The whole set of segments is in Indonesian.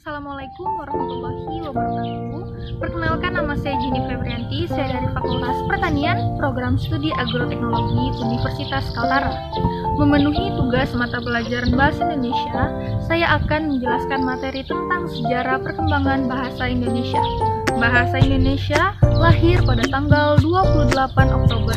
Assalamualaikum warahmatullahi wabarakatuh. Perkenalkan, nama saya Jini Febrianti. Saya dari Fakultas Pertanian, Program Studi Agroteknologi Universitas Kaltara. Memenuhi tugas mata pelajaran Bahasa Indonesia, saya akan menjelaskan materi tentang sejarah perkembangan bahasa Indonesia. Bahasa Indonesia lahir pada tanggal 28 Oktober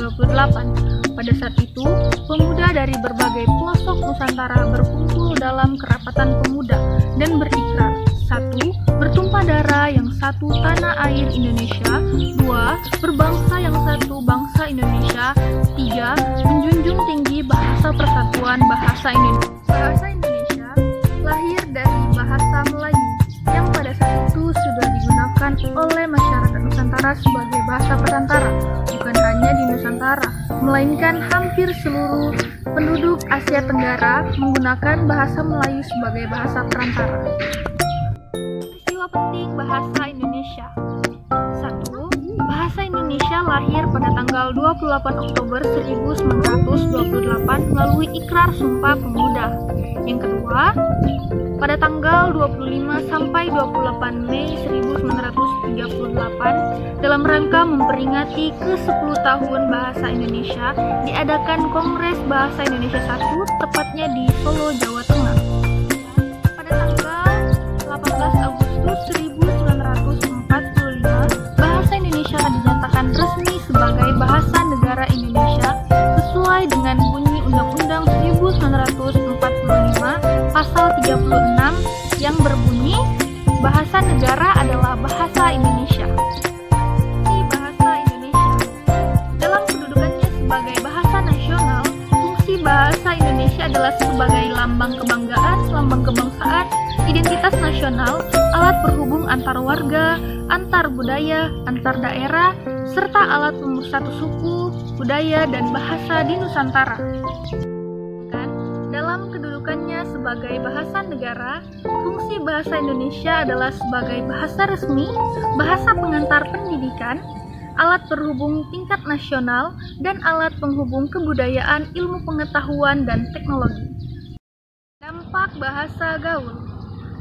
1928. Pada saat itu, pemuda dari berbagai pelosok Nusantara berkumpul dalam kerapatan pemuda dan berikrar: 1. Bertumpah darah yang satu tanah air Indonesia. 2. Berbangsa yang satu bangsa Indonesia. 3. Menjunjung tinggi bahasa persatuan bahasa Indonesia. Bahasa Indonesia lahir dari bahasa Melayu yang pada saat itu sudah digunakan oleh masyarakat Nusantara sebagai bahasa perantara. Bukan hanya di Nusantara, melainkan hampir seluruh penduduk Asia Tenggara menggunakan bahasa Melayu sebagai bahasa perantara. Peristiwa penting bahasa Indonesia. 1. Bahasa Indonesia lahir pada tanggal 28 Oktober 1928 melalui Ikrar Sumpah Pemuda. Yang kedua, pada tanggal 25 sampai 28 Mei 1938, dalam rangka memperingati ke-10 tahun Bahasa Indonesia, diadakan Kongres Bahasa Indonesia 1, tepatnya di Solo, Jawa Tengah. Pada tanggal 18 Agustus 1945, Bahasa Indonesia dinyatakan resmi sebagai Bahasa Negara Indonesia sesuai dengan bunyi Undang-Undang 1945 Pasal 36 yang berbunyi, bahasa negara adalah bahasa Indonesia. Bahasa Indonesia dalam kedudukannya sebagai bahasa nasional, fungsi bahasa Indonesia adalah sebagai lambang kebanggaan, lambang kebangsaan, identitas nasional, alat penghubung antar warga, antar budaya, antar daerah, serta alat pemersatu suku, budaya, dan bahasa di Nusantara. Dalam kedudukannya sebagai bahasa negara, fungsi bahasa Indonesia adalah sebagai bahasa resmi, bahasa pengantar pendidikan, alat penghubung tingkat nasional, dan alat penghubung kebudayaan, ilmu pengetahuan, dan teknologi. Dampak bahasa gaul.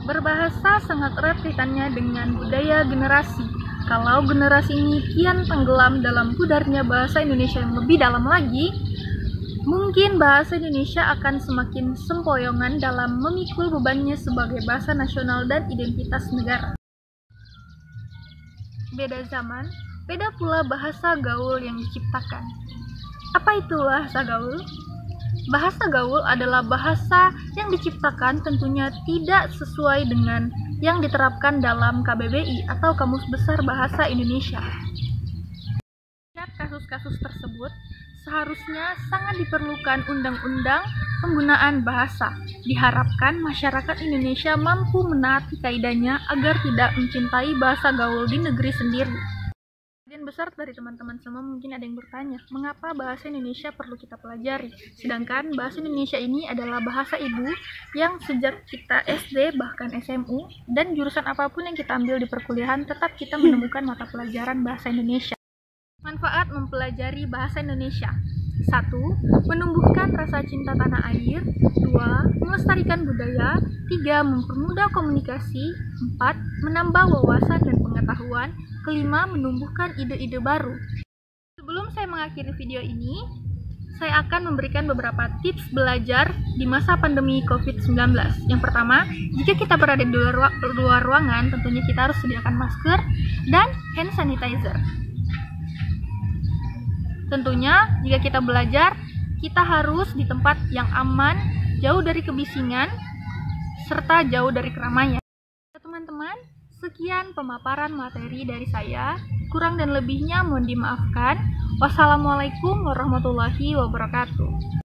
Berbahasa sangat erat kaitannya dengan budaya generasi. Kalau generasi ini kian tenggelam dalam pudarnya bahasa Indonesia yang lebih dalam lagi, mungkin bahasa Indonesia akan semakin sempoyongan dalam memikul bebannya sebagai bahasa nasional dan identitas negara. Beda zaman, beda pula bahasa gaul yang diciptakan. Apa itu bahasa gaul? Bahasa gaul adalah bahasa yang diciptakan tentunya tidak sesuai dengan yang diterapkan dalam KBBI atau Kamus Besar Bahasa Indonesia. Kasus-kasus tersebut seharusnya sangat diperlukan undang-undang penggunaan bahasa. Diharapkan masyarakat Indonesia mampu menaati kaidahnya agar tidak mencintai bahasa gaul di negeri sendiri. Sebagian besar dari teman-teman semua mungkin ada yang bertanya, mengapa bahasa Indonesia perlu kita pelajari? Sedangkan bahasa Indonesia ini adalah bahasa ibu yang sejak kita SD bahkan SMU dan jurusan apapun yang kita ambil di perkuliahan tetap kita menemukan mata pelajaran bahasa Indonesia. Manfaat mempelajari bahasa Indonesia. 1. Menumbuhkan rasa cinta tanah air. 2. Melestarikan budaya. 3. Mempermudah komunikasi. 4. Menambah wawasan dan pengetahuan. 5. Menumbuhkan ide-ide baru. Sebelum saya mengakhiri video ini, saya akan memberikan beberapa tips belajar di masa pandemi COVID-19. Yang pertama, jika kita berada di luar ruangan, tentunya kita harus sediakan masker dan hand sanitizer. Tentunya, jika kita belajar, kita harus di tempat yang aman, jauh dari kebisingan, serta jauh dari keramaian. Teman-teman, sekian pemaparan materi dari saya. Kurang dan lebihnya mohon dimaafkan. Wassalamualaikum warahmatullahi wabarakatuh.